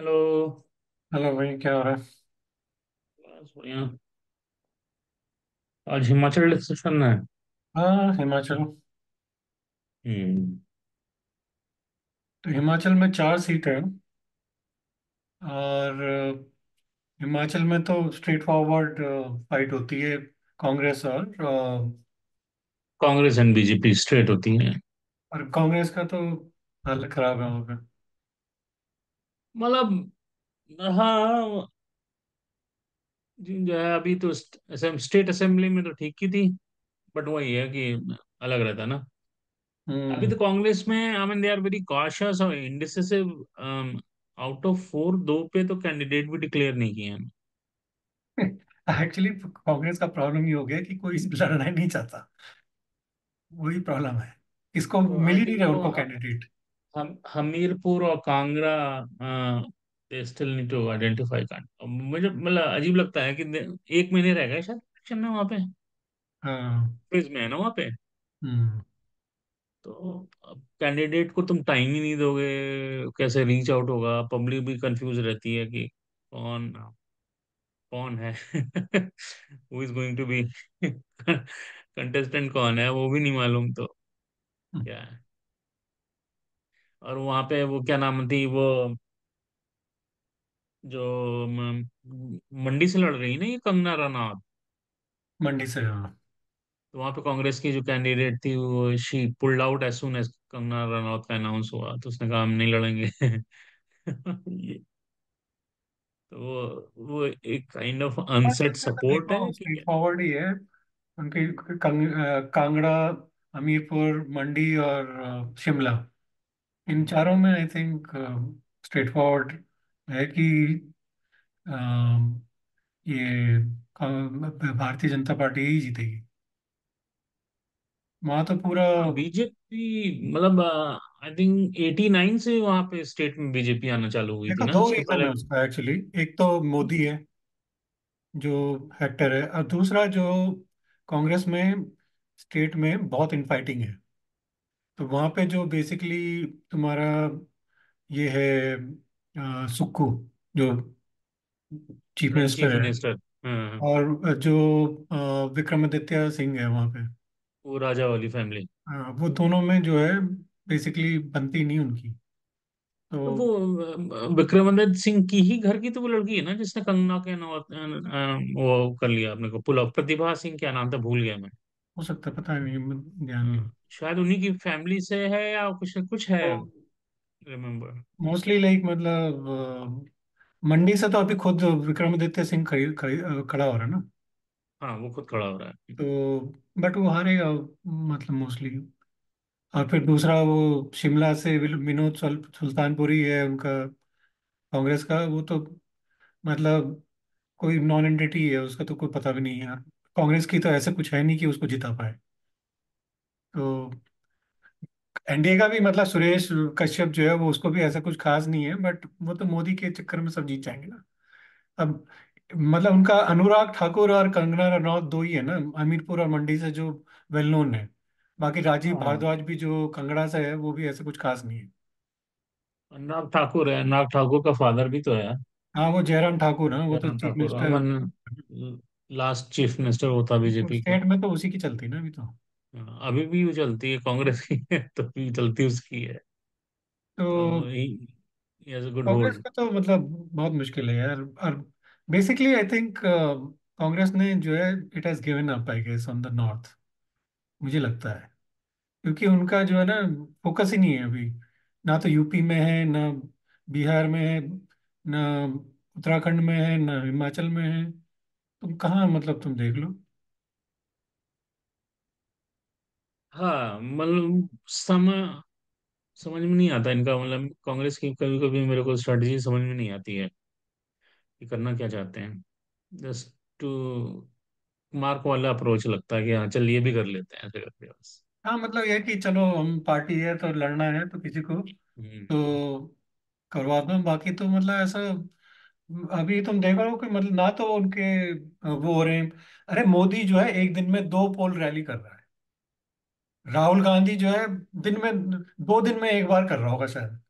Hello. Hello भाई, क्या हो रहा है? बस बढ़िया। आज हिमाचल डिस्कशन है। हाँ, हिमाचल। हम्म। तो हिमाचल में 4 सीट है। और हिमाचल में तो स्ट्रेट फॉरवर्ड फाइट होती है। कांग्रेस एंड बीजेपी स्ट्रेट होती है। और कांग्रेस का तो हाल खराब है वहाँ पे। मतलब हाँ, जो है अभी तो स्टेट असेंबली में तो ठीक ही थी। बट वही है कि अलग रहता ना। अभी हम्म। तो कांग्रेस में I mean they are very cautious और इंडिसिसिव। आउट ऑफ फोर दो पे तो कैंडिडेट भी डिक्लेयर नहीं किए हैं। एक्चुअली कांग्रेस का प्रॉब्लम ये हो गया कि कोई लड़ना ही नहीं चाहता। वही प्रॉब्लम है। इसको तो मिल आई ही नहीं थिंक रहा वो उनको कैंडिडेट। हम हमीरपुर और Kangra they still need to identify card. मुझे मतलब अजीब लगता है कि 1 महीने रह गए शायद इलेक्शन में वहां पे। हाँ। क्विज में है ना वहां पे। हम्म। तो अब कैंडिडेट को तुम टाइम ही नहीं दोगे, कैसे रीच आउट होगा? पब्लिक भी कंफ्यूज रहती है कि कौन कौन है who is going to be contestant कौन है वो भी नहीं मालूम, तो क्या है। और वहां पे वो क्या नाम थी वो, जो मंडी से लड़ रही है ना ये कंगना रनौत। मंडी से, हाँ। तो वहां पे कांग्रेस की जो कैंडिडेट थी वो she pulled out as soon as Kangana Ranaut का अनाउंस हुआ, तो उसने कहा हम नहीं लड़ेंगे ये तो वो एक काइंड ऑफ अनसेट सपोर्ट है देखो, कि स्ट्रेट क्या। फॉरवर्ड ही है। उनकी कांगड़ा, हमीरपुर, मंडी और शिमला। इन हम्म। चारों में आई थिंक स्ट्रेट फॉरवर्ड है कि अ, ये भारतीय जनता पार्टी ही जीतेगी। वहां तो पूरा। हाँ बीजेपी मतलब आई थिंक 89 से वहां पे स्टेट में बीजेपी आना चालू हुई थी देखो, ना, दो उसके रीजन पहले। है उसका एक्चुअली। एक तो मोदी है, जो फैक्टर है, और दूसरा जो कांग्रेस में स्टेट में बहुत इनफाइटिंग है। तो वहां पे जो बेसिकली तुम्हारा ये है, सुक्खू, जो चीफ मिनिस्टर चीफ है। मिनिस्टर। हाँ। और जो विक्रमादित्य सिंह है वहाँ पे। वो राजा वाली फैमिली। वो दोनों में जो है बेसिकली बनती नहीं उनकी। तो तो वो विक्रमादित्य सिंह की ही घर की तो वो लड़की है ना जिसने कंगना के वो कर लिया अपने को पुल ऑफ। प्रतिभा सिंह क्या नाम था भूल गया मैं। हो सकता है, पता नहीं, ध्यान नहीं। शायद उन्हीं की फैमिली से है या कुछ कुछ है। तो रिमेम्बर। मोस्टली लाइक मतलब मंडी से तो अभी खुद विक्रमादित्य सिंह खड़ा हो रहा है ना। हाँ वो खुद खड़ा हो रहा है। तो बट वो हारेगा मतलब मोस्टली। और फिर दूसरा वो शिमला से विनोद सुल्तानपुरी है उनका, कांग्रेस का। वो तो मतलब कोई नॉन एंटिटी है, उसका तो कोई पता भी नहीं है यार। कांग्रेस की तो ऐसा कुछ है नहीं कि उसको जिता पाए। तो एनडीए का भी मतलब सुरेश कश्यप जो है, वो उसको भी ऐसा कुछ खास नहीं है, बट वो तो मोदी के चक्कर में सब जीत जाएंगे ना। अब मतलब उनका अनुराग ठाकुर और कंगना रनौत दो ही है ना, हमीरपुर और मंडी से, जो वेल नोन है। बाकी राजीव हाँ भारद्वाज भी जो कांगड़ा से है, वो भी ऐसा कुछ खास नहीं है। अनुराग ठाकुर है, अनुराग ठाकुर का फादर भी तो है। हाँ, वो जयराम ठाकुर है, वो तो जयराम चीफ ठाकुर मिनिस्टर। अमन लास्ट चीफ मिनिस्टर वो था तो बीजेपी का। स्टेट में तो उसी की चलती है ना अभी तो। हाँ, अभी भी वो चलती है कांग्रेस की है तो भी चलती उसकी है। तो तो he has a good Congress hold. का तो मतलब बहुत मुश्किल है यार। और बेसिकली आई थिंक कांग्रेस ने जो है, it has given up I guess on the north, मुझे लगता है। क्योंकि उनका जो है ना, फोकस ही नहीं है अभी। ना तो यूपी में है, ना बिहार में है, ना उत्तराखंड में है, ना हिमाचल में है। तुम कहाँ मतलब तुम देख लो। हाँ मतलब समझ में नहीं आता इनका, मतलब कांग्रेस की कभी कभी मेरे को स्ट्रेटजी समझ में नहीं आती है कि करना क्या चाहते हैं। जस्ट टू मार्क वाला अप्रोच लगता है कि हाँ चल ये भी कर लेते हैं ऐसे करके बस। हाँ, मतलब ये है कि चलो, हम पार्टी है तो लड़ना है तो किसी को हम्म। तो करवा दो। बाकी तो मतलब ऐसा अभी तुम देख रहे हो कि मतलब ना तो उनके वो हो रहे हैं। अरे मोदी जो है एक दिन में 2 पोल रैली कर रहा है। राहुल गांधी जो है दिन में 2 दिन में एक बार कर रहा होगा शायद,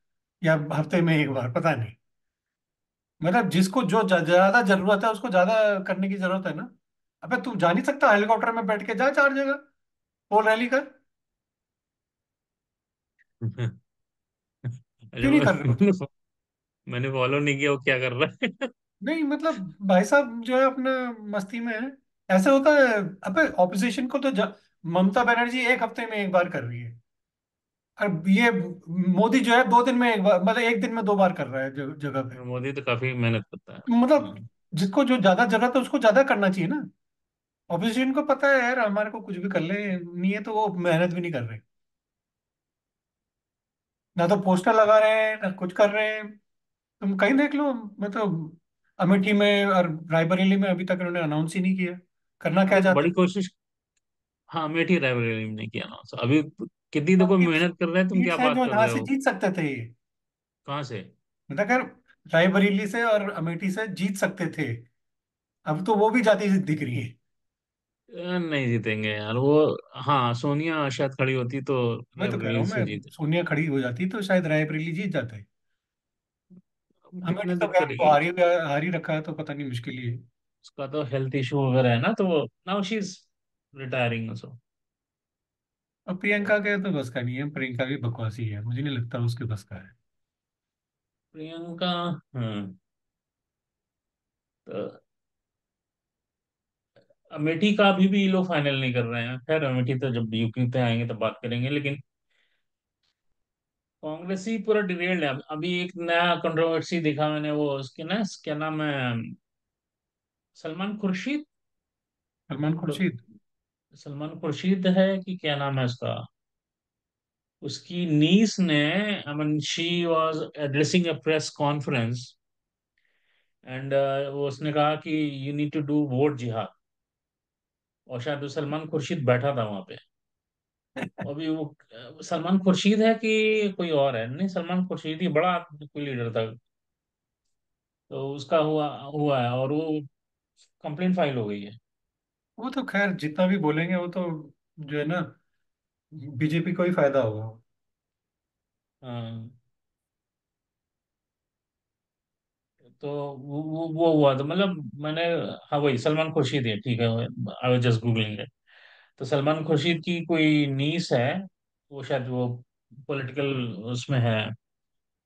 या हफ्ते में एक बार, पता नहीं। मतलब जिसको जो ज्यादा जरूरत है उसको ज्यादा करने की जरूरत है ना। अबे तू जा नहीं सकता हेलीकॉप्टर में बैठ के, जा चार जगह, पोल रैली कर। अच्छा क्यों नहीं कर रहे हो तुम? मैंने फॉलो नहीं किया, वो क्या कर रहा है? नहीं मतलब भाई साहब जो है अपना मस्ती में है। ऐसे होता है। अबे ऑपोजिशन को तो ममता बनर्जी एक हफ्ते में एक बार कर रही है। अब ये मोदी जो है 2 दिन में एक बार, मतलब एक दिन में 2 बार कर रहा है जगह पे। मोदी तो काफी मेहनत करता है। मतलब हाँ। जिसको जो ज्यादा जरूरत है उसको ज्यादा करना चाहिए ना। ऑपोजिशन को पता है यार हमारे को कुछ भी कर ले, नहीं है तो वो मेहनत भी नहीं कर रहे। ना तो पोस्टर लगा रहे हैं ना कुछ कर रहे हैं। तुम कहीं देख लो, मतलब अमेठी में और रायबरेली में अभी तक उन्होंने अनाउंस ही नहीं किया करना क्या देख चाहते बड़ी हैं। कोशिश। हाँ, अमेठी रायबरेली में नहीं किया ना अभी। कितनी और देखो सीट्स मेहनत कर रहे हैं, तुम क्या सीट्स हैं बात जो कर यहाँ रहे से हो? जीत सकते थे ये। कहाँ से? मतलब खैर रायबरेली से और अमेठी से जीत सकते थे। अब तो वो भी जाती दिख रही है। नहीं जीतेंगे यार वो। हाँ, सोनिया शायद खड़ी होती तो मैं तो कह रहा रायबरेली हूँ से मैं, जीते। सोनिया खड़ी हो जाती तो शायद रायबरेली जीत जाते। अब अमेठी कितने तो तक खैर वो करेगी? हार ही रखा है तो पता नहीं, मुश्किल ही है। उसका तो हेल्थ इशू वगैरह है ना, तो नाउ शी इज रिटायरिंग सो। और प्रियंका के तो बस का नहीं है, प्रियंका भी बकवासी है, मुझे नहीं लगता उसके बस का है। प्रियंका। हाँ। तो अमेठी का अभी भी ये लोग फाइनल नहीं कर रहे हैं। खैर अमेठी तो जब यूपी पे आएंगे तब बात करेंगे, लेकिन कांग्रेस ही पूरा डिरेल्ड है। अभी एक नया कंट्रोवर्सी देखा मैंने, वो उसके ना क्या नाम है, सलमान खुर्शीद। सलमान खुर्शीद। सलमान खुर्शीद है कि क्या नाम है उसका? उसकी नीस ने, I mean she was addressing a press conference, and वो उसने कहा कि you need to do vote जिहाद। और शायद वो सलमान खुर्शीद बैठा था वहां पे। अभी वो सलमान खुर्शीद है कि कोई और है? नहीं, सलमान खुर्शीद ही बड़ा कोई लीडर था। तो उसका हुआ हुआ है, और वो कंप्लेंट फाइल हो गई है। वो तो खैर जितना भी बोलेंगे वो तो जो है ना, बीजेपी को ही फायदा होगा। हाँ। तो वो हुआ तो मतलब मैंने, हाँ वही सलमान खुर्शीद है, ठीक है। I was just googling. तो सलमान खुर्शीद की कोई नीस है, वो शायद वो पॉलिटिकल उसमें है।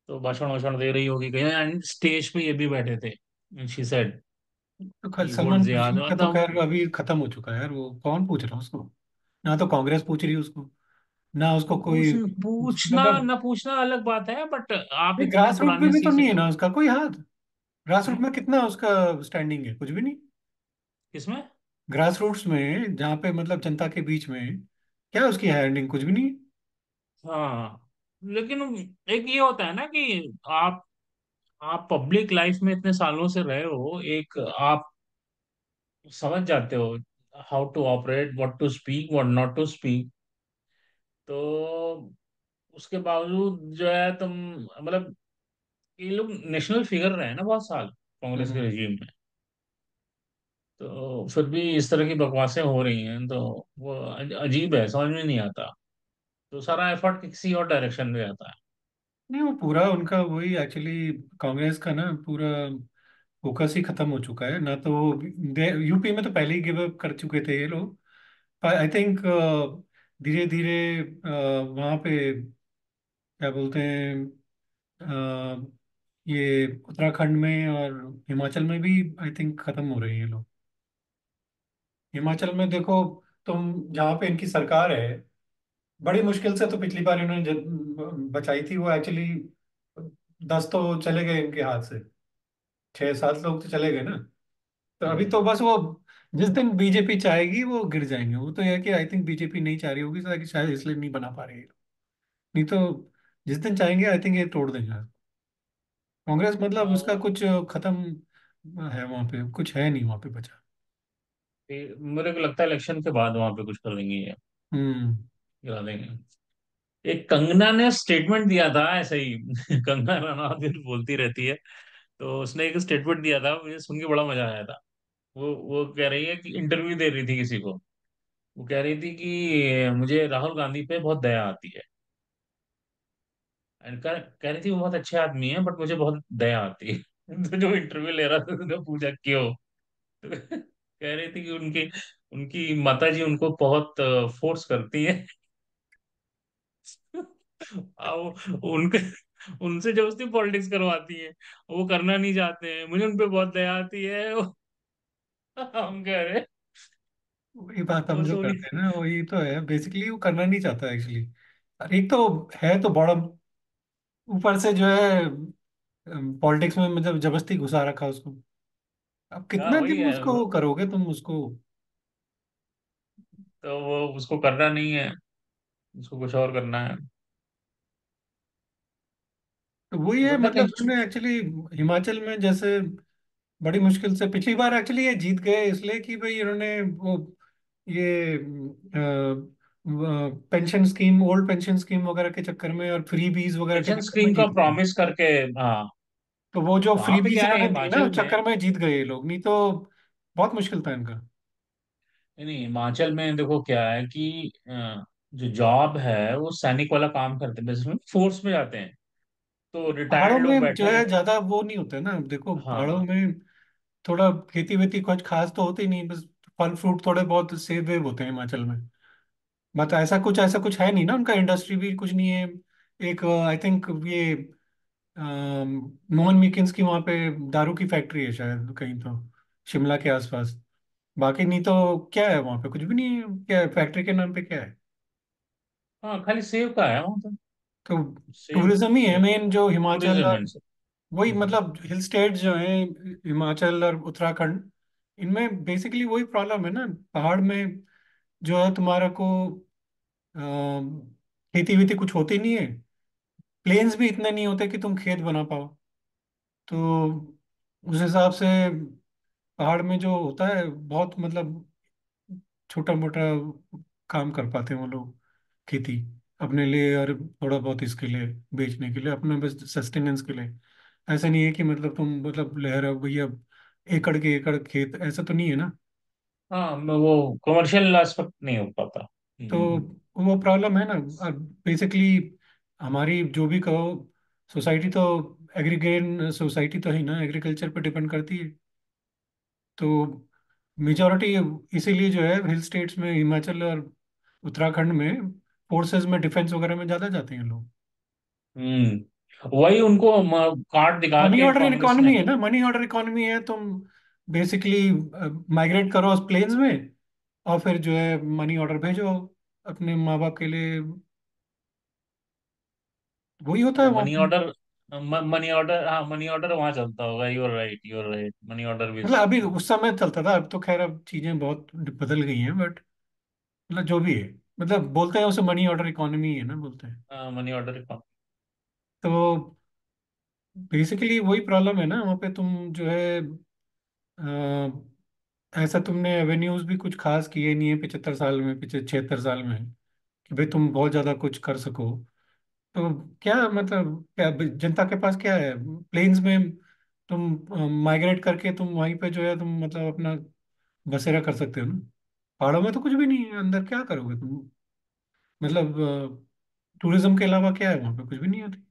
तो भाषण वाषण दे रही होगी कहीं, एंड स्टेज पे ये भी बैठे थे। शी सेड तो कि वोट सलमान जिहाद खुर्शीद का तो मतलब। खैर अभी खत्म हो चुका है यार, वो कौन पूछ रहा है उसको। ना तो कांग्रेस पूछ रही है उसको, ना उसको कोई पूछना मतलब। ना पूछना अलग बात है, बट आप नहीं इतनी ग्रास रूट पे पुरानी भी तो सी नहीं है सिटी। ना उसका कोई हाथ। ग्रास रूट हम्म। में कितना उसका स्टैंडिंग है, कुछ भी नहीं। किसमें? ग्रास रूट्स में जहाँ पे मतलब जनता के बीच में क्या है उसकी हैंडिंग, कुछ भी नहीं। हाँ, लेकिन एक ये होता है ना कि आप पब्लिक लाइफ में इतने सालों से रहे हो, एक आप समझ जाते हो how to operate, what to speak, what not to speak. तो उसके बावजूद जो है तुम, मतलब ये लोग नेशनल फिगर रहे हैं ना बहुत साल कांग्रेस के हम्म। रिजीम में। तो फिर भी इस तरह की बकवासें हो रही हैं, तो वो अजीब है, समझ में नहीं आता। तो सारा एफर्ट किसी और डायरेक्शन में जाता है। नहीं वो पूरा उनका वही एक्चुअली कांग्रेस का ना पूरा फोकस ही खत्म हो चुका है ना। तो वो यूपी में तो पहले ही गिव अप कर चुके थे ये लोग। आई थिंक धीरे धीरे वहाँ पे क्या बोलते हैं, अ, ये उत्तराखंड में और हिमाचल में भी आई थिंक खत्म हो रहे हैं ये लोग। हिमाचल में देखो तुम, जहाँ पे इनकी सरकार है, बड़ी मुश्किल से तो पिछली बार इन्होंने बचाई थी वो एक्चुअली। 10 तो चले गए इनके हाथ से, 6-7 लोग तो चले गए ना। तो अभी तो हम्म। बस वो जिस दिन बीजेपी चाहेगी वो गिर जाएंगे। वो तो यह है कि आई थिंक बीजेपी नहीं चाह रही होगी, शायद इसलिए नहीं बना पा रही है। नहीं तो जिस दिन चाहेंगे आई थिंक ये तोड़ देंगे कांग्रेस। मतलब उसका हाँ, कुछ खत्म है वहां पे, कुछ है नहीं वहां पे बचा। मेरे को लगता है इलेक्शन के बाद वहां पे कुछ कर देंगे ये, हम्म। गिरा देंगे। एक कंगना ने स्टेटमेंट दिया था ऐसे ही कंगना रनावत भी बोलती रहती है। तो उसने एक स्टेटमेंट दिया था, मुझे सुन के बड़ा मजा आया था। वो कह रही है कि इंटरव्यू दे रही थी किसी को। वो कह रही थी कि मुझे राहुल गांधी पे बहुत दया आती है। एंड कह रही थी वो बहुत अच्छे आदमी है, बट मुझे बहुत दया आती है। तो जो इंटरव्यू ले रहा था उसने पूछा क्यों, तो कह रही थी कि उनकी उनकी माता जी उनको बहुत फोर्स करती है। उनके उनसे जबरदस्ती पॉलिटिक्स करवाती है, वो करना नहीं चाहते हैं, मुझे उन पे बहुत दया आती है। हम कह रहे, वही बात हम वो जो सोनी। करते हैं ना, वही तो है बेसिकली, वो करना नहीं चाहता एक्चुअली। एक तो है तो बड़ा, ऊपर से जो है पॉलिटिक्स में मतलब जबरदस्ती घुसा रखा उसको। अब हाँ कितना वही दिन है उसको करोगे तुम उसको। तो वो उसको करना नहीं है, उसको कुछ और करना है। तो वही है बंदा मतलब, कहीं इन्होंने एक्चुअली हिमाचल में जैसे बड़ी मुश्किल से पिछली बार एक्चुअली ये जीत गए, इसलिए कि भाई इन्होंने वो ये pension scheme, old pension scheme वगैरह के चक्कर में और फ्री बीज वगैरह के पेंशन चक्कर में स्कीम का जीत गए। प्रॉमिस करके। हाँ, तो वो जो वहां फ्री पे बीज क्या है इन्होंने दी ना, हिमाचल उस में। चक्कर में जीत गए ये लोग, नहीं तो बहुत मुश्किल था इनका। नहीं नहीं, हिमाचल में देखो क्या है कि जो जॉब है वो सैनिक वाला काम करते हैं, बेसिकली फोर्स में जाते हैं, तो पहाड़ों रिटायर्ड लोग में जो बैठे है हैं। ज्यादा वो नहीं होता है ना, देखो पहाड़ों हाँ में थोड़ा खेती वेती कुछ खास तो होती नहीं, बस फल फ्रूट थोड़े बहुत सेब वेब होते हैं हिमाचल में। बट ऐसा कुछ है नहीं ना, उनका इंडस्ट्री भी कुछ नहीं है। एक आई थिंक ये मोहन मिकिन्स की वहाँ पे दारू की फैक्ट्री है शायद कहीं तो, शिमला के आसपास। बाकी नहीं तो क्या है वहाँ पे, कुछ भी नहीं है, क्या है फैक्ट्री के नाम पे क्या है। हाँ, खाली सेव का है वहाँ तो। तो सेव, टूरिज्म ही है मेन जो हिमाचल, टूरिज्म और एंड सब। वही हम्म। मतलब हिल स्टेट जो है हिमाचल और उत्तराखंड, इनमें बेसिकली वही प्रॉब्लम है ना। पहाड़ में जो है तुम्हारा को खेती वेती कुछ होती नहीं है, प्लेन्स भी इतने नहीं होते कि तुम खेत बना पाओ। तो उस हिसाब से पहाड़ में जो होता है बहुत मतलब छोटा मोटा काम कर पाते हैं वो लोग, खेती अपने लिए और थोड़ा बहुत इसके लिए बेचने के लिए, अपने बस सस्टेनेंस के लिए। ऐसा नहीं है कि मतलब तुम मतलब लहर भैया एकड़ के एकड़ खेत, ऐसा तो नहीं है ना। हाँ, वो कमर्शियल एस्पेक्ट नहीं हो पाता। तो हम्म। वो प्रॉब्लम है ना। और बेसिकली हमारी जो भी कहो, सोसाइटी तो एग्रीगेट सोसाइटी तो है ना, एग्रीकल्चर पर डिपेंड करती है। तो मेजॉरिटी इसीलिए जो है हिल स्टेट्स में, हिमाचल और उत्तराखंड में फोर्सेस में डिफेंस वगैरह में ज्यादा जाते हैं लोग। वही उनको कार्ड दिखा मनी के ऑर्डर कांग्रेस ने। इकोनॉमी है ना, मनी ऑर्डर इकोनॉमी है। तुम बेसिकली माइग्रेट करो उस प्लेन्स में, और फिर जो है मनी ऑर्डर भेजो अपने माँ बाप के लिए, वही होता है वो वहाँ मनी पे। ऑर्डर, मनी ऑर्डर, हाँ मनी ऑर्डर वहां चलता होगा। यूर राइट, मनी ऑर्डर भी। मतलब अभी उस समय चलता था, अब तो खैर अब चीजें बहुत बदल गई हैं, बट मतलब जो भी है, मतलब बोलते हैं उसे मनी ऑर्डर इकोनॉमी है ना बोलते हैं। Money order. तो बेसिकली वही प्रॉब्लम है ना वहाँ पे, तुम जो है ऐसा तुमने एवेन्यूज भी कुछ खास किए नहीं है 75 साल में, पिछले 76 साल में, कि भाई तुम बहुत ज्यादा कुछ कर सको। तो क्या मतलब, क्या जनता के पास क्या है प्लेन्स में, तुम माइग्रेट करके तुम वहीं पे जो है तुम मतलब अपना बसेरा कर सकते हो ना। पहाड़ों में तो कुछ भी नहीं है, अंदर क्या करोगे तुम, मतलब टूरिज्म के अलावा क्या है वहाँ पे, कुछ भी नहीं होती।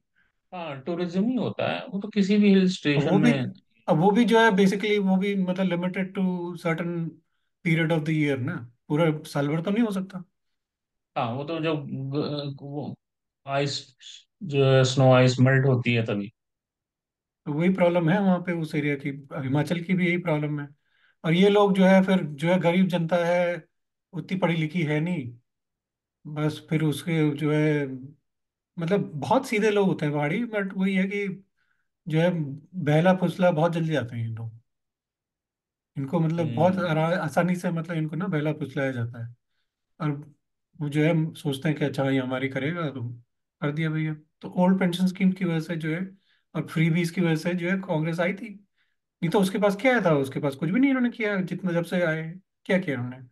हाँ, टूरिज्म ही होता है वो तो किसी भी हिल अब स्टेशन वो भी में। अब वो भी जो है बेसिकली वो भी मतलब limited to certain period of the year ना, पूरा साल भर तो नहीं हो सकता। हाँ, वो तो जब वो आइस, जो स्नो आइस मेल्ट होती है तभी। तो वही प्रॉब्लम है वहाँ पे उस एरिया की, हिमाचल की भी यही प्रॉब्लम है। और ये लोग जो है फिर जो है गरीब जनता है, उतनी पढ़ी लिखी है नहीं, बस फिर उसके जो है मतलब बहुत सीधे लोग होते हैं पहाड़ी, बट वही है कि जो है बहला फुसला बहुत जल्दी जाते हैं ये लोग। इनको मतलब बहुत हम्म। आसानी से मतलब इनको ना बहला फुसलाया जाता है। और वो जो है सोचते हैं कि अच्छा ये हमारी करेगा तो कर दिया भैया। तो ओल्ड पेंशन स्कीम की वजह से जो है और फ्री बीज की वजह से जो है कांग्रेस आई थी। नहीं तो उसके पास क्या था, उसके पास कुछ भी नहीं इन्होंने किया जितना जब से आए हैं। क्या किया उन्होंने,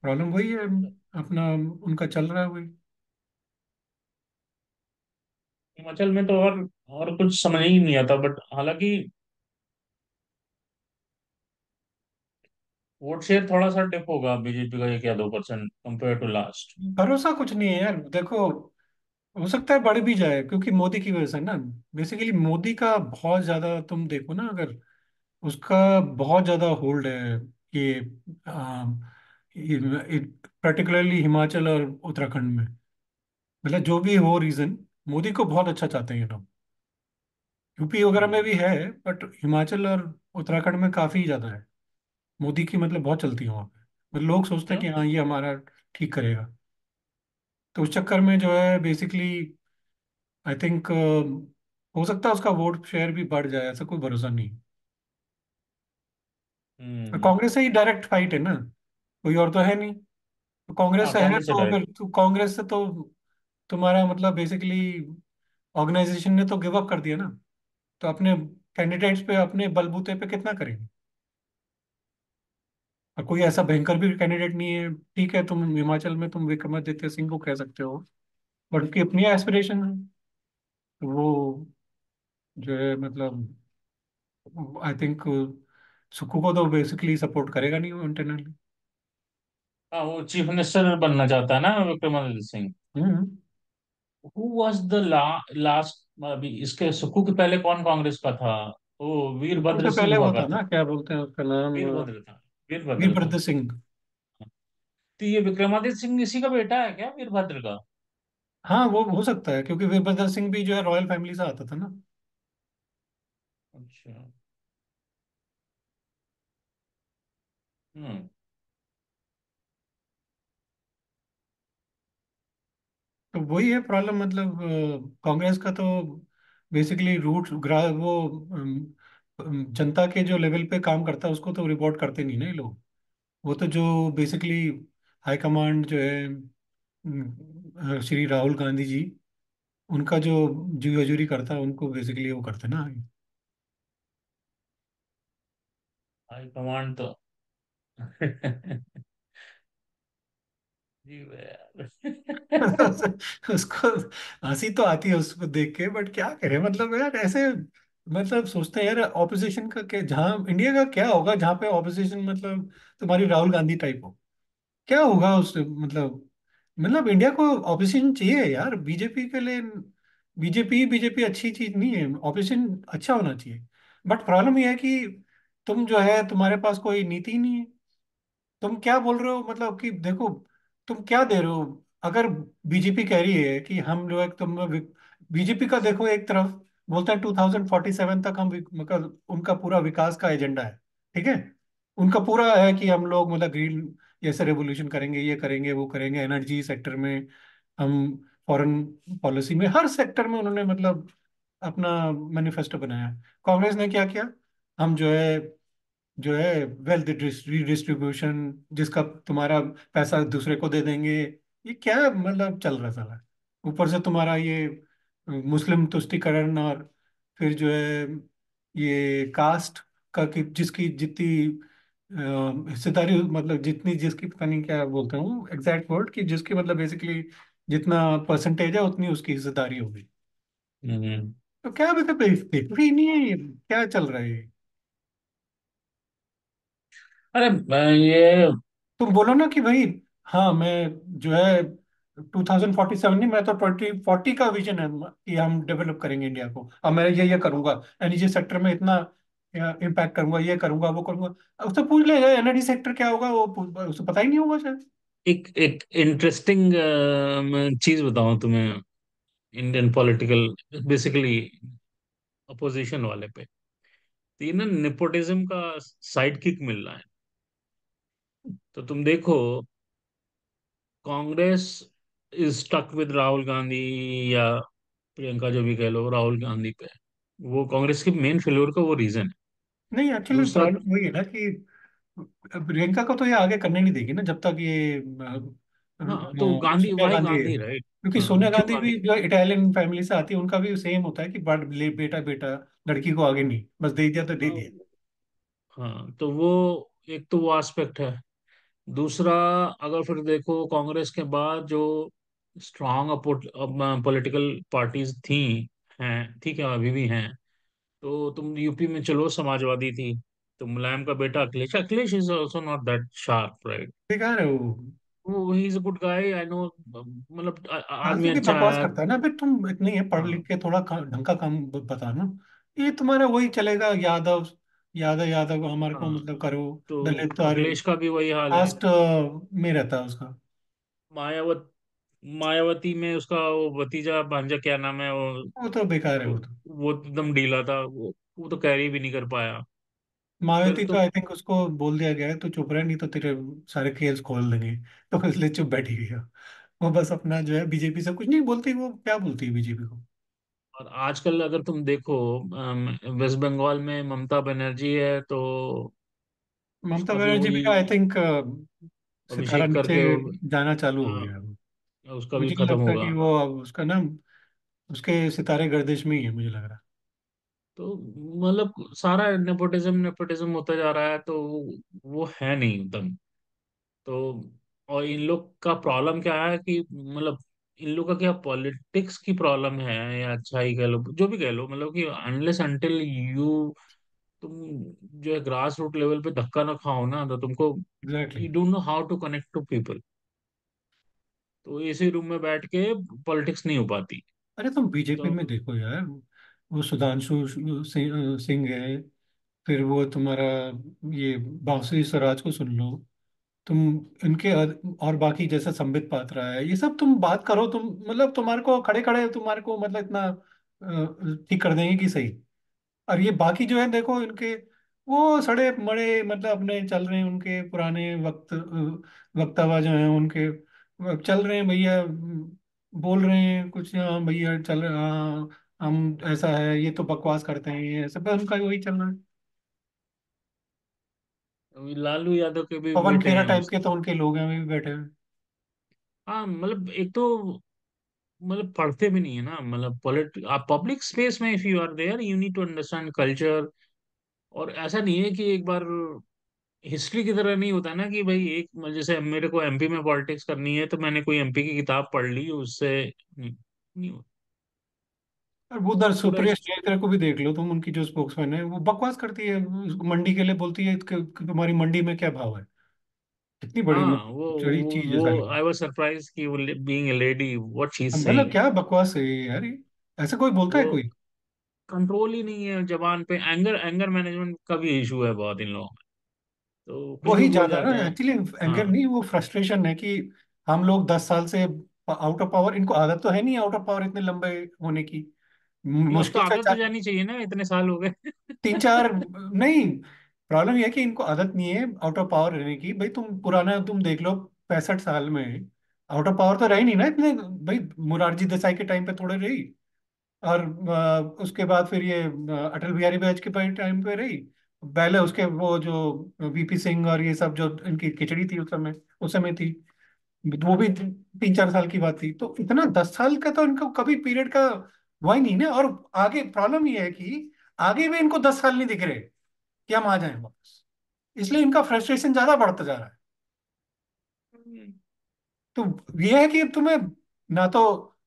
प्रॉब्लम वही है अपना, उनका चल रहा है वही। हिमाचल में तो और कुछ समझ ही नहीं आता, बट हालांकि वोट शेयर थोड़ा सा डिप होगा बीजेपी का, 1 या 2% कंपेयर टू लास्ट। भरोसा कुछ नहीं है यार देखो। हो सकता है बढ़ भी जाए क्योंकि मोदी की वजह से ना। बेसिकली मोदी का बहुत ज्यादा तुम देखो ना, अगर उसका बहुत ज्यादा होल्ड है ये, पर्टिकुलरली हिमाचल और उत्तराखंड में। मतलब जो भी हो रीजन, मोदी को बहुत अच्छा चाहते हैं ये लोग। यूपी वगैरह में हम्म। भी है, बट हिमाचल और उत्तराखंड में काफी ज्यादा है। मोदी की मतलब बहुत चलती है वहाँ पे। मतलब लोग सोचते हैं क्या? कि हाँ ये हमारा ठीक करेगा। तो उस चक्कर में जो है बेसिकली आई थिंक हो सकता है उसका वोट शेयर भी बढ़ जाए, ऐसा कोई भरोसा नहीं। और हम्म। कांग्रेस से ही डायरेक्ट फाइट है ना, कोई और तो है नहीं। तो कांग्रेस हाँ, से है कांग्रेस से तो डायरेक्ट। फिर तो कांग्रेस से तो तुम्हारा मतलब बेसिकली ऑर्गेनाइजेशन ने तो गिव अप कर दिया ना। तो अपने कैंडिडेट्स पे, अपने बलबूते पे कितना करेंगे। और कोई ऐसा भयंकर भी कैंडिडेट नहीं है। ठीक है, तुम हिमाचल में तुम विक्रमादित्य सिंह को कह सकते हो, बट उसकी अपनी एस्पिरेशन है। तो वो जो है मतलब आई थिंक सुक्खू को तो बेसिकली सपोर्ट करेगा नहीं वो इंटरनली। हाँ, वो चीफ मिनिस्टर बनना चाहता है ना विक्रमादित्य सिंह। हम्म। हु वाज द लास्ट, अभी इसके सुक्खू के पहले कौन कांग्रेस का था? वो सुक्खू वीरभद्र से सिंह पहले हुआ वो था करता ना, था। क्या बोलते हैं उसका नाम, वीरभद्र था। वीरभद्र था। वीरभद्र सिंह। तो ये विक्रमादित्य सिंह इसी का बेटा है क्या, वीरभद्र का? हाँ वो हो सकता है क्योंकि वीरभद्र सिंह भी जो है रॉयल फैमिली से आता था ना। अच्छा। हम्म। तो वही है प्रॉब्लम, मतलब कांग्रेस का तो बेसिकली रूट वो जनता के जो लेवल पे काम करता है उसको तो रिपोर्ट करते नहीं ना ये लोग। वो तो जो बेसिकली हाईकमांड जो है, श्री राहुल गांधी जी, उनका जो जी हजूरी करता है उनको बेसिकली वो करते ना। हाई कमांड तो जी यार। उसको हंसी तो आती है उसको देख के, बट क्या करे मतलब यार ऐसे। मतलब सोचते हैं यार ऑपोजिशन का क्या, जहाँ इंडिया का क्या होगा जहाँ पे ऑपोजिशन मतलब तुम्हारी राहुल गांधी टाइप हो। क्या होगा उस मतलब इंडिया को ऑपोजिशन चाहिए यार बीजेपी के लिए। बीजेपी बीजेपी अच्छी चीज नहीं है, ऑपोजिशन अच्छा होना चाहिए। बट प्रॉब्लम यह है कि तुम जो है तुम्हारे पास कोई नीति नहीं है। तुम क्या बोल रहे हो मतलब कि देखो, तुम क्या दे रहे हो। अगर बीजेपी कह रही है कि हम जो है तुम, बीजेपी का देखो एक तरफ बोलते हैं 2047 तक हम मतलब उनका पूरा विकास का एजेंडा है। ठीक है, उनका पूरा है कि हम लोग मतलब ग्रीन जैसे रेवोल्यूशन करेंगे, ये करेंगे वो करेंगे, एनर्जी सेक्टर में हम, फॉरेन पॉलिसी में, हर सेक्टर में उन्होंने मतलब अपना मैनिफेस्टो बनाया। कांग्रेस ने क्या किया, हम जो है वेल्थ रिडिस्ट्रीब्यूशन, जिसका तुम्हारा पैसा दूसरे को दे देंगे। ये क्या मतलब चल रहा साला। ऊपर से तुम्हारा ये मुस्लिम तुष्टीकरण, और फिर जो है ये कास्ट का कि जिसकी जितनी हिस्सेदारी मतलब जितनी जिसकी पता नहीं क्या बोलते हूँ एग्जैक्ट वर्ड, कि जिसकी मतलब बेसिकली जितना परसेंटेज है उतनी उसकी हिस्सेदारी होगी। हम्म। तो क्या मतलब पेपर ही नहीं है ये, क्या चल रहा है ये। अरे ये तुम बोलो ना कि भाई हाँ मैं जो है 2047 नहीं, मैं तो 2040 का विजन है कि हम डेवलप करेंगे इंडिया को, और मैं ये करूंगा, एनर्जी सेक्टर में इतना इम्पैक्ट करूंगा, ये करूंगा वो करूंगा। उससे पूछ ले एनर्जी सेक्टर क्या होगा, वो उसे पता ही नहीं होगा शायद। एक एक इंटरेस्टिंग चीज बताऊं तुम्हें। इंडियन पॉलिटिकल, बेसिकली अपोजिशन वाले पे, तो ये ना नेपोटिज्म का साइड किक मिल रहा है। तो तुम देखो, Congress is stuck with Rahul Gandhi, या प्रियंका, जो भी कह लो, राहुल गांधी पे। वो कांग्रेस के मेन फेल्योर का वो रीजन है। नहीं एक्चुअली दूसरा, प्रॉब्लम वही है ना कि प्रियंका को तो ये आगे करने नहीं देगी ना जब तक ये हाँ तो गांधी, सोनिया वाई गांधी है। गांधी, राइट? क्योंकि हाँ, सोनिया क्यों गांधी गांधी? भी जो इटालियन फैमिली से आती है, उनका भी सेम होता है कि बेटा बेटा, लड़की को आगे नहीं, बस दे दिया तो दे दिया। हाँ, तो वो एक तो वो एस्पेक्ट है। दूसरा, अगर फिर देखो कांग्रेस के बाद जो स्ट्रांग पॉलिटिकल पार्टीज थी, हैं, ठीक है, अभी भी हैं। तो तुम यूपी में चलो, समाजवादी थी। तो मुलायम का बेटा Akhilesh, Akhilesh is also not that sharp, right? बेकार है वो। वो he is a good guy, I know, मतलब आदमी फालतू की अच्छा बकवास है। करता है ना। अबे तुम इतनी है पढ़ लिख हाँ के थोड़ा ढंग का काम बताना। ये तुम्हारा वही चलेगा, यादव यादव यादव हमारे को हाँ। मतलब करो। तो दलित और अखिलेश का भी वही हाल है। कास्ट में रहता है उसका। मायावत मायावती में उसका वो भतीजा भांजा, क्या नाम है वो, वो तो बेकार है तो वो तो। वो एकदम ढीला था, वो तो कैरी भी नहीं कर पाया। फिर मायावती तो तो आई थिंक उसको बोल दिया गया है तो चुप रहे, नहीं तो तेरे सारे केस खोल देंगे। तो इसलिए चुप बैठी हुई है। वो बस अपना जो है बीजेपी से कुछ नहीं बोलती, वो क्या बोलती है बीजेपी को। और आजकल अगर तुम देखो, वेस्ट बंगाल में ममता बनर्जी है, तो ममता उसका भी बनर्जी भी वही आई थिंक सितारा अभिषेक नीचे करके, जाना चालू हो गया है। हाँ, उसका भी मुझे नहीं खत्म लगता कि होगा। वो अब उसका ना, उसके सितारे गर्दिश में ही है मुझे लग रहा तो मतलब सारा नेपोटिज्म नेपोटिज्म होता जा रहा है, तो वो है नहीं एकदम। तो और इन लोग का प्रॉब्लम क्या है कि मतलब इन लोग का क्या पॉलिटिक्स की प्रॉब्लम है, या अच्छा ही कह लो, जो भी कह लो, मतलब कि अनलेस अंटिल यू, तुम जो है ग्रास रूट लेवल पे धक्का ना खाओ ना, तो तुमको है। Exactly. You don't know how to connect to people. तो इसी रूम में बैठ के पॉलिटिक्स नहीं हो पाती। अरे तुम बीजेपी तो में देखो यार, वो सुधांशु सिंह है। फिर वो तुम्हारा ये बांसुरी स्वराज को सुन लो तुम। इनके और बाकी जैसे संबित पात्रा है, ये सब तुम बात करो तुम, मतलब तुम्हारे को खड़े खड़े तुम्हारे को मतलब इतना ठीक कर देंगे कि सही। और ये बाकी जो है देखो इनके, वो सड़े मड़े मतलब अपने चल रहे हैं उनके पुराने वक्तव्य जो हैं उनके, चल रहे हैं भैया। बोल रहे हैं कुछ, हाँ भैया चल रहे हाँ, हम ऐसा है, ये तो बकवास करते हैं, ये सब उनका वही चल रहा है। लालू यादव के भी पवन बेटे खेरा हैं टाइप उस। के तो उनके लोग हैं, वे भी बैठे हुए। हाँ मतलब एक तो मतलब पढ़ते भी नहीं है ना, मतलब आप पब्लिक स्पेस में if you are there you need to understand culture. और ऐसा नहीं है कि एक बार हिस्ट्री की तरह नहीं होता ना कि भाई एक मतलब जैसे मेरे को एमपी में पॉलिटिक्स करनी है, तो मैंने कोई एमपी की किताब पढ़ ली उससे नहीं, नहीं होता। और वो उधर पूरा सुप्रिया श्रीलेदर को भी देख लो तुम, उनकी जो स्पोक्समैन है वो बकवास करती है, मंडी के लिए बोलती है कि तुम्हारी मंडी में क्या भाव है। कितनी बड़ी हाँ, वो बड़ी वो चीज है सारी। वो आई वाज सरप्राइज कि वो being a lady what she is मतलब सेइंग। क्या बकवास है ये यार, ये ऐसा कोई बोलता है वो कोई। कंट्रोल ही नहीं है जबान पे, एंगर एंगर मैनेजमेंट का भी इशू है बहुत इन लोगों में, तो कुछ भी वही बोल ज्यादा ना जाते हैं। एक्चुअली, एंगर हाँ, नहीं, वो फ्रस्ट्रेशन है कि हम लोग 10 साल से आउट ऑफ पावर, इनको आदत तो है नहीं आउट ऑफ पावर इतने लंबे होने की। मतलब अब तो मुश्किल से आदत तो जानी चाहिए ना, इतने साल हो गए। 3 4 नहीं, प्रॉब्लम यह है कि इनको आदत नहीं है आउट ऑफ पावर रहने की। भाई तुम पुराना तुम देख लो, 65 साल में आउट ऑफ पावर तो रही नहीं ना इतने। भाई मोरारजी देसाई के टाइम पे थोड़े रही, और उसके बाद फिर ये अटल बिहारी वाजपेयी के टाइम पे रही। पहले उसके वो जो वीपी सिंह और ये सब जो इनकी खिचड़ी थी उस समय थी। वो भी 3 4 साल की बात थी, तो इतना 10 साल का तो इनको कभी पीरियड का हुआ ही नहीं ना। और आगे प्रॉब्लम ये है कि आगे भी इनको 10 साल नहीं दिख रहे कि हम आ जाएं वापस। इसलिए इनका फ्रस्ट्रेशन ज्यादा बढ़ता जा रहा है। तो ये है कि तुम्हें ना तो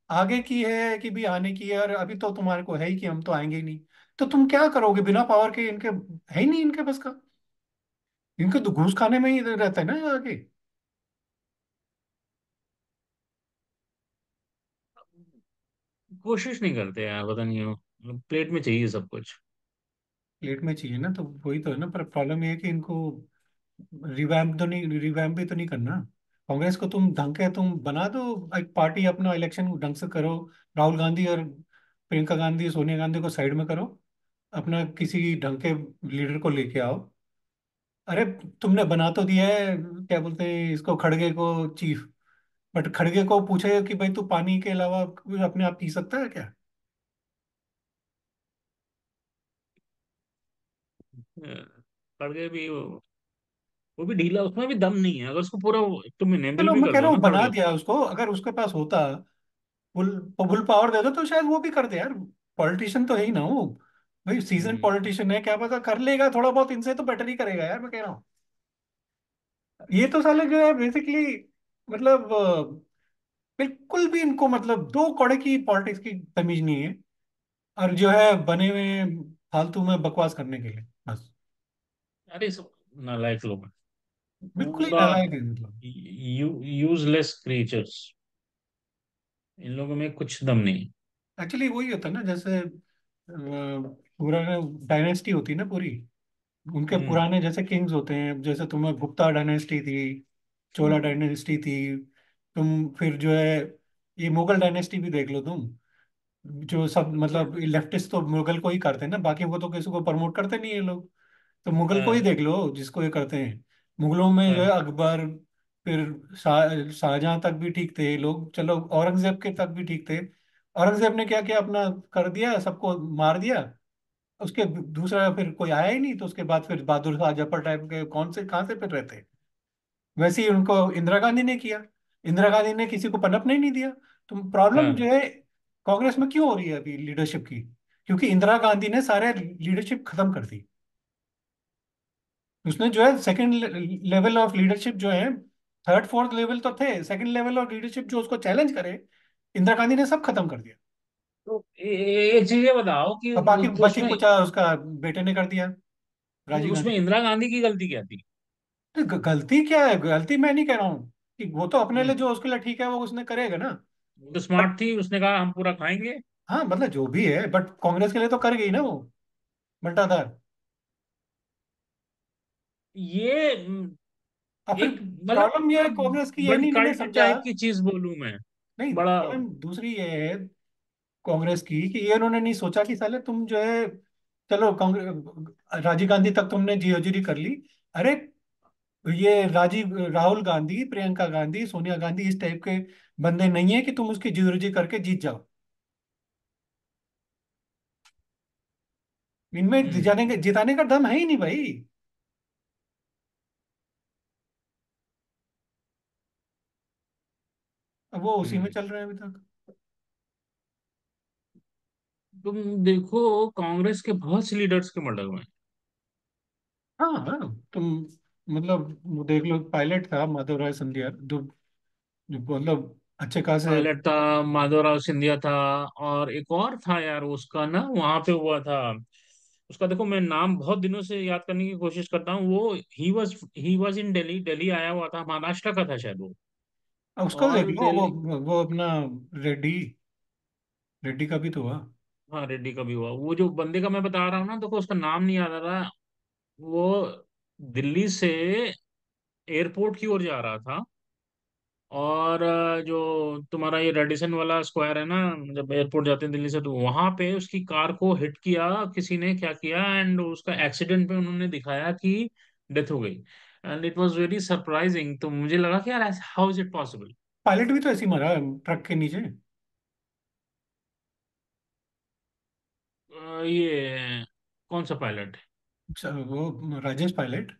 आगे की है कि भी आने की है, और अभी तो तुम्हारे को है ही कि हम तो आएंगे ही नहीं। तो तुम क्या करोगे बिना पावर के, इनके है ही नहीं इनके बस का। इनके तो घूस खाने में ही रहता है ना ये आगे। कोशिश नहीं करते यार, पता नहीं क्यों, प्लेट में चाहिए सब कुछ। प्लेट में चाहिए ना, तो वही तो है ना। पर प्रॉब्लम ये है कि इनको रिवैम्प भी तो नहीं करना। कांग्रेस को तुम ढंग के तुम बना दो, एक पार्टी अपना इलेक्शन ढंग से करो। राहुल गांधी और प्रियंका गांधी सोनिया गांधी को साइड में करो, अपना किसी ढंग के लीडर को लेके आओ। अरे तुमने बना तो दिया है, क्या बोलते हैं इसको, खड़गे को चीफ। बट खड़गे को पूछे कि भाई तू पानी के अलावा कुछ अपने आप पी सकता है क्या। खड़गे भी वो भी ढीला, उसमें भी दम नहीं है, अगर उसको पूरा तुम इनेबल चलो भी मैं कर कह दो रहा हूँ ना बना खड़गे को। दिया उसको, अगर उसके पास होता फुल फुल पावर दे दो तो शायद वो भी कर दे यार। पॉलिटिशियन तो है ही ना वो। भाई सीजन हम्म। पॉलिटिशियन है, क्या पता कर लेगा थोड़ा बहुत इनसे तो बेटर ही करेगा यार, मैं कह रहा हूँ। ये तो साले जो है बेसिकली मतलब बिल्कुल भी इनको मतलब दो कौड़े की पॉलिटिक्स की तमीज नहीं है। और जो है बने हुए हैं फालतू में बकवास करने के लिए बस। अरे सब नालायक लोग हैं। बिल्कुल ही पूरा नालायक है मतलब। Useless creatures. इन लोगों में कुछ दम नहीं। एक्चुअली वही होता है ना, जैसे पूरा डायनेस्टी होती है ना पूरी, उनके हम्म। पुराने जैसे किंग्स होते हैं, जैसे तुम्हें गुप्ता डायनेस्टी थी, चोला डायनेस्टी थी, तुम फिर जो है ये मुगल डायनेस्टी भी देख लो तुम, जो सब मतलब लेफ्टिस्ट तो मुगल को ही करते हैं ना, बाकी वो तो किसी को प्रमोट करते नहीं ये लोग। तो मुगल को ही हाँ देख लो जिसको ये करते हैं। मुगलों में जो है हाँ अकबर, फिर शाहजहां तक भी ठीक थे ये लोग, चलो औरंगजेब के तक भी ठीक थे। औरंगजेब ने क्या किया, अपना कर दिया, सबको मार दिया। उसके दूसरा फिर कोई आया ही नहीं, तो उसके बाद फिर बहादुर शाह जफर टाइप के कौन से कहाँ से फिर रहते। वैसे ही उनको इंदिरा गांधी ने किया। इंदिरा गांधी ने किसी को पनपने ही नहीं दिया। तो प्रॉब्लम हाँ जो है कांग्रेस में क्यों हो रही है अभी लीडरशिप की, क्योंकि इंदिरा गांधी ने सारे लीडरशिप खत्म कर दी। उसने जो है सेकंड लेवल ऑफ लीडरशिप जो है, थर्ड फोर्थ लेवल तो थे, सेकंड लेवल ऑफ लीडरशिप जो उसको चैलेंज करे, इंदिरा गांधी ने सब खत्म कर दिया। तो एक चीज ये बताओ कि अब बाकी बची उसमें कुचा उसका बेटे ने कर दिया, राजीव उसमें गांधी। इंदिरा गांधी की गलती क्या थी? तो गलती क्या है, गलती मैं नहीं कह रहा हूँ कि वो तो अपने लिए हम्म। जो उसके लिए ठीक है वो उसने करेगा ना। वो तो बट स्मार्ट थी, उसने कहा हम पूरा खाएंगे। हाँ मतलब जो भी है, बट कांग्रेस के लिए तो कर गई ना वो, बंटाधार। ये और फिर एक मतलब प्रॉब्लम ये है कांग्रेस की, ये बड़ी नहीं इन्होंने कल्ट समझा। टाइप की चीज बोलूं मैं। नहीं, बड़ा। प्रॉब्लम दूसरी ये है कांग्रेस की कि ये उन्होंने नहीं सोचा कि साले तुम जो है, चलो कांग्रेस राजीव गांधी तक तुमने जीओजीरी कर ली। अरे ये राहुल गांधी, प्रियंका गांधी, सोनिया गांधी इस टाइप के बंदे नहीं है कि तुम उसकी जीओजीरी करके जीत जाओ। इनमें हम्म। जिताने का दम है ही नहीं भाई। अब वो उसी में हम्म। चल रहे हैं अभी तक। तुम देखो, कांग्रेस के बहुत से लीडर्स के मर्डर हुए हैं। हाँ हाँ, तुम मतलब वो देख लो, पायलट था माधव राय सिंधिया, जो मतलब अच्छे खासे। पायलट था, माधवराव सिंधिया था, और एक और था यार उसका ना वहां पे हुआ था। उसका देखो, मैं नाम बहुत दिनों से याद करने की कोशिश करता हूँ। वो he was in Delhi. Delhi आया हुआ था, महाराष्ट्र का था शायद वो। उसको देख और लो, दिल्ली। वो अपना रेड्डी, रेड्डी का भी तो हुआ। हाँ, रेड्डी का भी हुआ। वो जो बंदे का मैं बता रहा हूँ ना, देखो उसका नाम नहीं याद आ रहा। वो दिल्ली से एयरपोर्ट की ओर जा रहा था। और जो तुम्हारा ये रेडिसन वाला स्क्वायर है ना, जब एयरपोर्ट जाते हैं दिल्ली से, तो वहां पे उसकी कार को हिट किया किसी ने, क्या किया, एंड उसका एक्सीडेंट पे उन्होंने दिखाया कि डेथ हो गई। And it was very surprising. तो मुझे लगा कि यार, how is it possible? Pilot भी तो ऐसे ही मरा, ट्रक के नीचे। ये कौन सा पायलट? वो राजेश पायलट।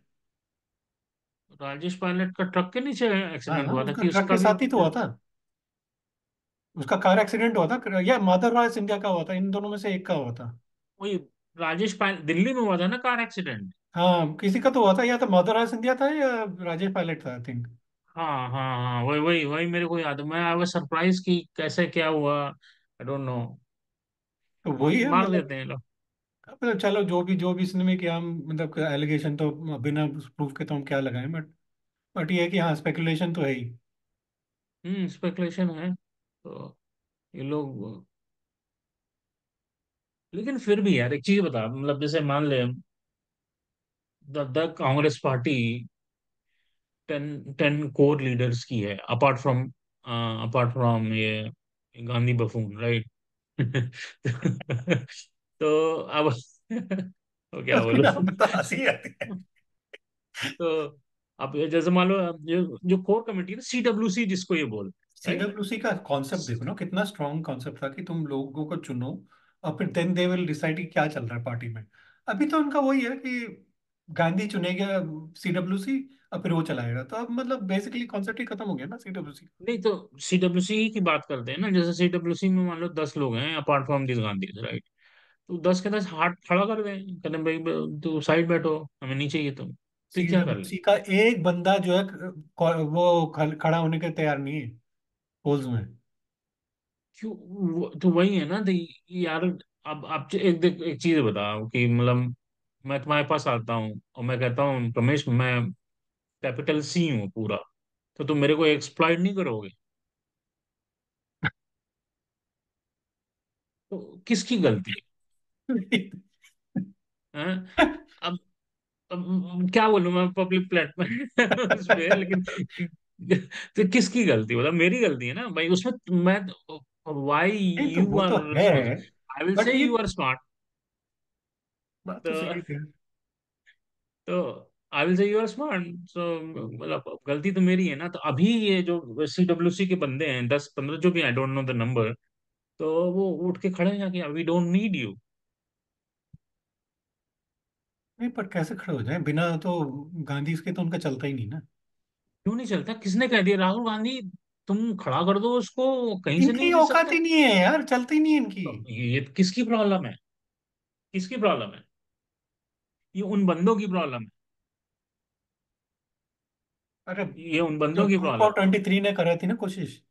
राजेश पायलट का ट्रक के नीचे हाँ एक्सीडेंट हाँ, हुआ था उसका कि ट्रक के उसका भी? साथ ही तो हुआ था। उसका कार एक्सीडेंट हुआ था, या माधव राय सिंधिया का हुआ था, इन दोनों में से एक का हुआ था। वही राजेश पायल दिल्ली में हुआ था ना कार एक्सीडेंट? हाँ किसी का तो हुआ था, या तो माधव राय सिंधिया था या राजेश पायलट था आई थिंक। हाँ हाँ हाँ, वही वही वही मेरे को याद है। मैं आई वाज सरप्राइज कि कैसे क्या हुआ। I don't know. तो वही है मार मतलब। देते हैं लोग। चलो जो भी इसने में किया, हम मतलब एलिगेशन तो बिना प्रूफ के तो हम क्या लगाएं, बट ये है कि हाँ स्पेकुलेशन तो है ही। स्पेकुलेशन है। तो ये लोग, लेकिन फिर भी यार एक चीज बता, मतलब जैसे मान ले, the Congress party 10 core leaders की है, अपार्ट फ्रॉम ये गांधी बफून, राइट? तो अब तो क्या उसके बोलूं? नाम पे तो हंसी आती है। तो अब ये जैसे मान लो, जो जो कोर कमेटी है ना, CWC जिसको ये बोल, राइट? सीडब्ल्यूसी का कॉन्सेप्ट देखो ना, कितना स्ट्रॉन्ग कॉन्सेप्ट था कि तुम लोगों को चुनो और फिर देन दे विल डिसाइड कि क्या चल रहा है पार्टी में। अभी तो उनका वही है कि गांधी चुनेगा सीडब्ल्यूसी और फिर वो चलाएगा, तो अब मतलब बेसिकली कॉन्सेप्ट ही खत्म हो गया ना सीडब्ल्यूसी। नहीं तो CWC की बात करते हैं ना, जैसे CWC में मान लो 10 लोग हैं apart from this Gandhi, right? तो 10 के 10 हाथ खड़ा कर दें, कहते हैं भाई तू साइड बैठो, हमें नहीं चाहिए तुम। तो क्या कर ले? सीडब्ल्यूसी का एक बंदा जो है वो खड़ा होने के तैयार नहीं है पोल्स में। क्यों? तो वही है ना, तो यार, अब एक चीज बताओ कि मतलब मैं तुम्हारे पास आता हूँ और मैं कहता हूँ, रमेश, मैं कैपिटल सी हूँ पूरा, तो तुम मेरे को एक्सप्लॉइट नहीं करोगे? तो किसकी गलती है? हैं? अब क्या बोलूं मैं पब्लिक प्लेटफॉर्म उस पे, लेकिन तो किसकी गलती, मतलब मेरी गलती है ना भाई उसमें। मैं, वाई नहीं तो यू वो तो आर है, सो, आई विल बट से ये यू आर स्मार्ट। बात तो तो सही है। तो I will say you are smart, so मतलब गलती तो मेरी है ना। तो अभी ये जो CWC के बंदे हैं 10-15 जो भी, I don't know the number, तो वो उठ के खड़े हैं कि वी डोंट नीड यू। नहीं, पर कैसे खड़े हो जाए बिना तो गांधी इसके, तो उनका चलता ही नहीं ना। क्यों नहीं चलता? किसने कह दिया राहुल गांधी? तुम खड़ा कर दो उसको, कहीं से नहीं इनकी हिल औकात सकता। ही नहीं है यार, चलती ही नहीं है इनकी। तो ये किसकी प्रॉब्लम है? किसकी प्रॉब्लम है? ये उन बंदों की प्रॉब्लम है। अरे, ये उन जो बंदों की ग्रुप प्रॉब्लम ऑफ 23 ने करा थी ना कोशिश,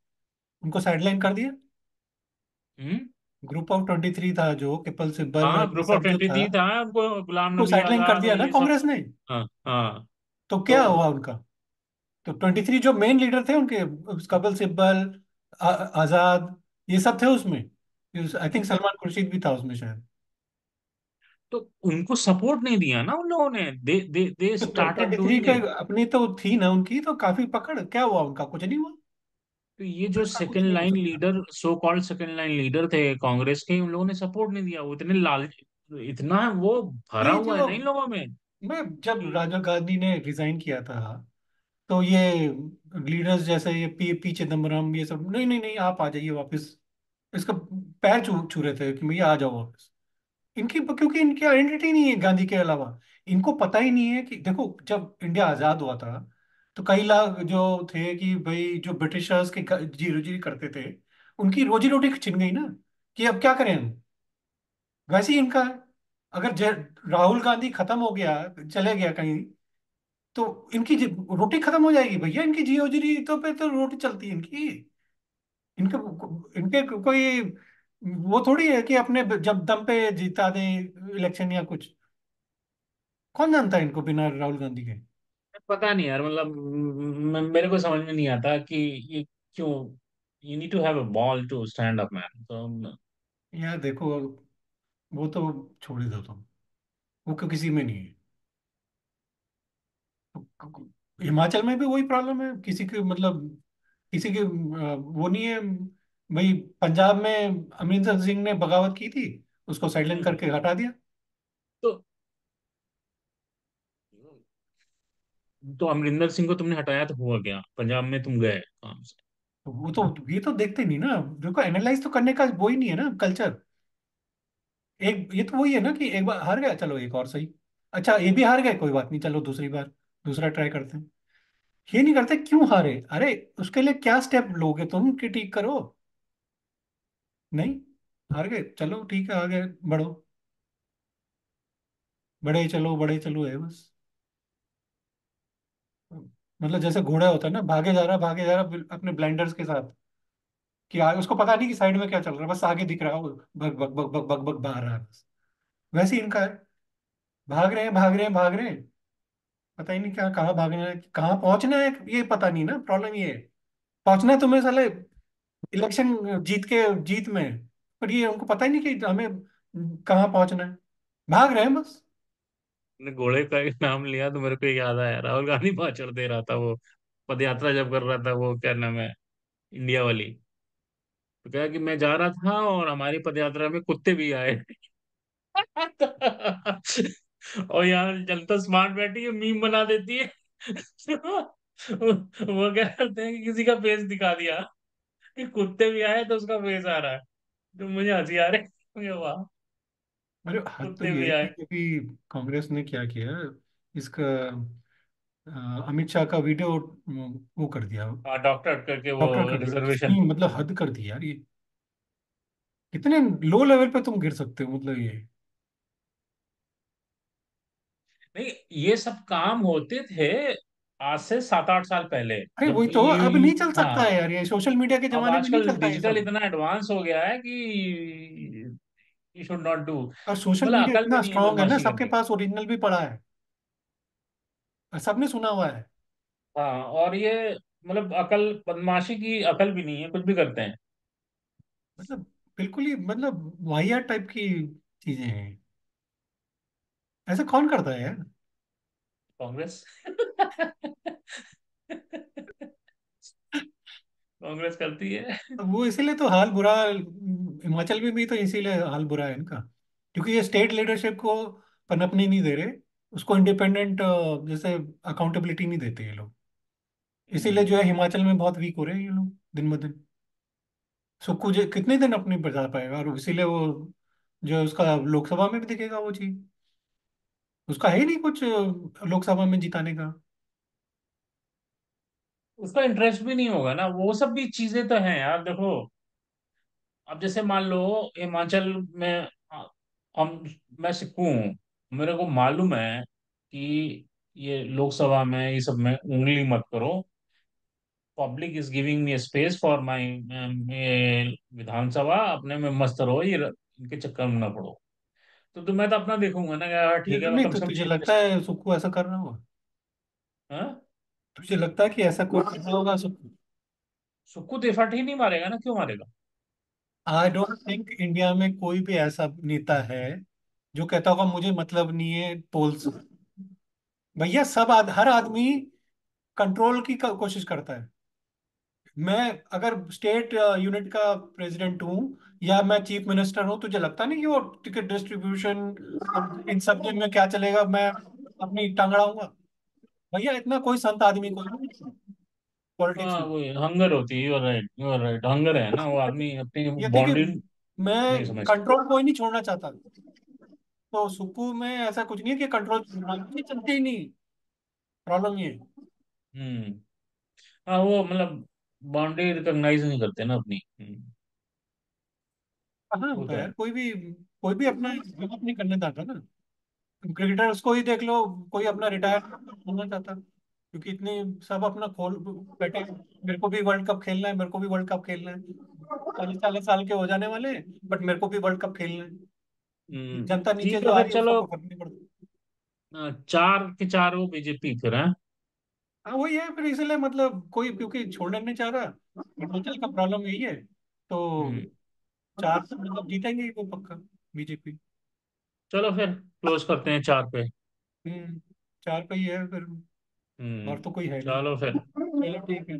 उनको साइडलाइन कर दिया। है। हम्म। ग्रुप ऑफ 23 था जो कपिल सिब्बल हाँ, और ये ग्रुप ऑफ सब जो ट्वेंटी था, थ्री था, उनको गुलाम उनको नबी साइडलाइन कर आजाद दिया और ना ये सब। कांग्रेस ने। हाँ हाँ। तो तो क्या हुआ उनका? तो 23 जो मेन लीडर थे उनके, कपिल सिब्बल, आजाद, ये सब थे उसमें। आई थिंक सलमान खुर्शीद भी था उसमें शायद। तो उनको सपोर्ट नहीं दिया ना उन लोगों ने। दे तो स्टार्टेड 23 डूइंग का इट। अपनी तो थी ना उनकी, तो काफी पकड़, क्या हुआ उनका? कुछ नहीं हुआ। तो ये जो उनका कुछ सेकंड नहीं हो लाइन सकता। Leader, so called second line leader थे कांग्रेस के, उन लोगों ने सपोर्ट नहीं दिया। वो इतने लालच, इतना वो भरा ये हुआ है जो, ना इन लोगों में मैं जब कि राजीव गांधी ने रिजाइन किया था, तो ये लीडर्स जैसे ये पी चिदम्बरम, ये सब, नहीं नहीं नहीं, आप आ जाइए वापस। इसका पैर छू छू रहे थे कि भैया आ जाओ वापस। इनकी, क्योंकि इनकी आइडेंटिटी नहीं है गांधी के अलावा। इनको पता ही नहीं है कि देखो, जब इंडिया आजाद हुआ था, तो कई लोग जो थे कि भाई जो ब्रिटिशर्स के जी रोजी करते थे, उनकी रोजी रोटी छिन गई ना, कि अब क्या करें हम। वैसे ही इनका है। अगर राहुल गांधी खत्म हो गया, चले गया कहीं, तो इनकी रोटी खत्म हो जाएगी भैया। इनकी जियो जी तो पे तो रोटी चलती है इनकी। इनके इनके कोई वो थोड़ी है कि अपने जब दम पे जीता दे इलेक्शन या कुछ। कौन जानता है इनको बिना राहुल गांधी के? पता नहीं यार, मतलब मेरे को समझ में नहीं आता कि ये क्यों। You need to have a ball to stand up man. तो यार देखो, वो तो छोड़ ही दो तुम। वो क्यों किसी में नहीं है। हिमाचल में भी वही प्रॉब्लम है, किसी के मतलब, किसी के वो नहीं है भाई। पंजाब में अमरिंदर सिंह ने बगावत की थी, उसको साइडलाइन हम्म, करके हटा दिया। तो अमरिंदर सिंह को तुमने हटाया तो हुआ क्या? पंजाब में तुम गए काम से? तो वो तो, ये तो देखते नहीं ना। देखो, एनालाइज तो करने का वो ही नहीं है ना कल्चर। एक ये तो वही है ना कि एक बार हार गया, चलो एक और सही। अच्छा, ये भी हार गए, कोई बात नहीं, चलो दूसरी बार दूसरा ट्राई करते हैं। ये नहीं करते, क्यों हारे? अरे, उसके लिए क्या स्टेप लोगे तुम कि ठीक करो? नहीं, हार गए, चलो ठीक है, आगे बढ़ो। बड़े चलो है बस। मतलब जैसे घोड़ा होता है ना, भागे जा रहा अपने ब्लाइंडर्स के साथ, कि उसको पता नहीं कि साइड में क्या चल रहा है, बस आगे दिख रहा है वो bug bug bug bug bug bug भाग रहा है बस। वैसे ही इनका है। भाग रहे हैं, भाग रहे हैं, भाग रहे हैं। पता ही नहीं क्या, कहाँ भागना है, कहाँ पहुंचना है, ये पता नहीं ना। प्रॉब्लम ये है। पहुंचना है तुम्हें साले इलेक्शन जीत में, पर ये उनको पता ही नहीं कि हमें कहाँ पहुंचना है। भाग रहे हैं बस। तुमने घोड़े का एक नाम लिया तो मेरे को याद आया, राहुल गांधी भाषण दे रहा था वो, पद यात्रा जब कर रहा था, वो क्या नाम है, इंडिया वाली। तो क्या कि मैं जा रहा था और हमारी पद यात्रा में कुत्ते भी आए। और यहाँ जनता स्मार्ट बैठी है, मीम बना देती है। वो क्या करते हैं कि किसी का फेस दिखा दिया कि कुत्ते भी आए तो उसका फेस आ रहा है। तो मुझे हंसी आ रही है, मुझे वाह, अरे हद तो कुत्ते ये भी है कि आए। अभी कांग्रेस ने क्या किया, इसका अमित शाह का वीडियो वो कर दिया, हाँ, डॉक्टर करके वो डॉक्टर कर दिया। रिजर्वेशन। कितनी मतलब हद कर दी यार ये। कितने लो लेवल पे तुम गिर सकते हो, मतलब ये। नहीं, ये सब काम होते थे आज से 7-8 साल पहले, अरे वही जब तो, अब नहीं चल सकता हाँ। है यार, ये सोशल मीडिया के अब जमाने में नहीं आजकल चलता ये डिजिटल सब। इतना एडवांस हो गया है कि यू शुड नॉट डू। और सोशल मतलब मीडिया अकल भी इतना नहीं है स्ट्रांग है ना, बदमाशी सबके करने की। पास ओरिजिनल भी पड़ा है, और सबने सुना हुआ है। हाँ, और ये मतलब अकल, बदमाशी की अकल भी नहीं है, कुछ भी करते हैं। मतलब बिल्कुल ही मतलब वाहियात टाइप की चीजें हैं। ऐसा कौन करता है यार? कांग्रेस। कांग्रेस करती है। अब वो इसीलिए तो हाल बुरा, हिमाचल में भी तो इसीलिए हाल बुरा है इनका, क्योंकि ये स्टेट लीडरशिप को पनपने नहीं दे रहे, उसको इंडिपेंडेंट जैसे अकाउंटेबिलिटी नहीं देते ये लोग। इसीलिए हम्म। जो है हिमाचल में बहुत वीक हो रहे हैं ये लोग दिन ब दिन। सुक्कू जी कितने दिन अपनी बचा पाएगा, और इसीलिए वो जो है उसका लोकसभा में भी दिखेगा वो चीज, उसका है ही नहीं कुछ लोकसभा में जिताने का। उसका इंटरेस्ट भी नहीं होगा ना, वो सब भी चीजें तो हैं यार, देखो। अब जैसे मान लो हिमाचल में, हम मैं सिक्खू हूँ, मेरे को मालूम है कि ये लोकसभा में ये सब में उंगली मत करो। Public is giving me space for my Vidhan Sabha, अपने में मस्त रहो, इनके चक्कर में ना पड़ो। तो मैं तो अपना देखूंगा ना कि यार ये ठीक तो है, मैं नहीं, कम तो से कम तुझे चीफ लगता मिनिस्टर। है सुक्कू ऐसा कर रहा होगा? हाँ। तुझे लगता है कि ऐसा कोई कर रहा होगा सुक्कू? सुक्कू तो एफर्ट ही नहीं मारेगा ना, क्यों मारेगा? आई डोंट थिंक इंडिया में कोई भी ऐसा नेता है जो कहता होगा मुझे मतलब नहीं है पोल से। भैया हर आदमी कंट्रोल की कोशिश करता है। मैं अगर स्टेट यूनिट का प्रेसिडेंट हूँ या मैं चीफ मिनिस्टर हूँ, तुझे लगता नहीं कि वो टिकट डिस्ट्रीब्यूशन इन सब में क्या चलेगा, मैं अपनी टांग अड़ाऊंगा? भैया इतना कोई संत आदमी को पॉलिटिक्स हाँ, में। वो हंगर होती है, यू आर राइट, हंगर है ना, वो आदमी अपनी ये थी कि बाउंड्री नहीं मैं समझता। कंट्रोल कोई नहीं छोड़ना चाहता, तो सुक्कू में ऐसा कुछ नहीं है कि कंट्रोल चलते ही नहीं। प्रॉब्लम ये है। हम्म। हाँ, वो मतलब बाउंड्री रिकॉग्नाइज नहीं करते ना अपनी। कहाँ वो होता तो है है। यार, कोई भी अपना डेवलप नहीं करना चाहता ना। क्रिकेटर उसको ही देख लो, कोई अपना रिटायर होना चाहता, क्योंकि इतने सब अपना खोल बैठे, मेरे को भी वर्ल्ड कप खेलना है, मेरे को भी वर्ल्ड कप खेलना है। 40 40 साल के हो जाने वाले हैं, बट मेरे को भी वर्ल्ड कप खेलना है। जनता नीचे ठीक जो है आ फिर, रही है उसका चलो। कोई फर्क नहीं पड़ता। चार के चार वो बीजेपी फिर है। हाँ वही है फिर, इसलिए मतलब कोई क्योंकि छोड़ना नहीं चाह रहा, हिमाचल का प्रॉब्लम यही है। तो हम्म। चार से मतलब जीतेंगे ही वो पक्का, बीजेपी। चलो फिर क्लोज करते हैं चार पे। हम्म, चार पे ही है फिर, और तो कोई है नहीं। चलो फिर। चलो ठीक है।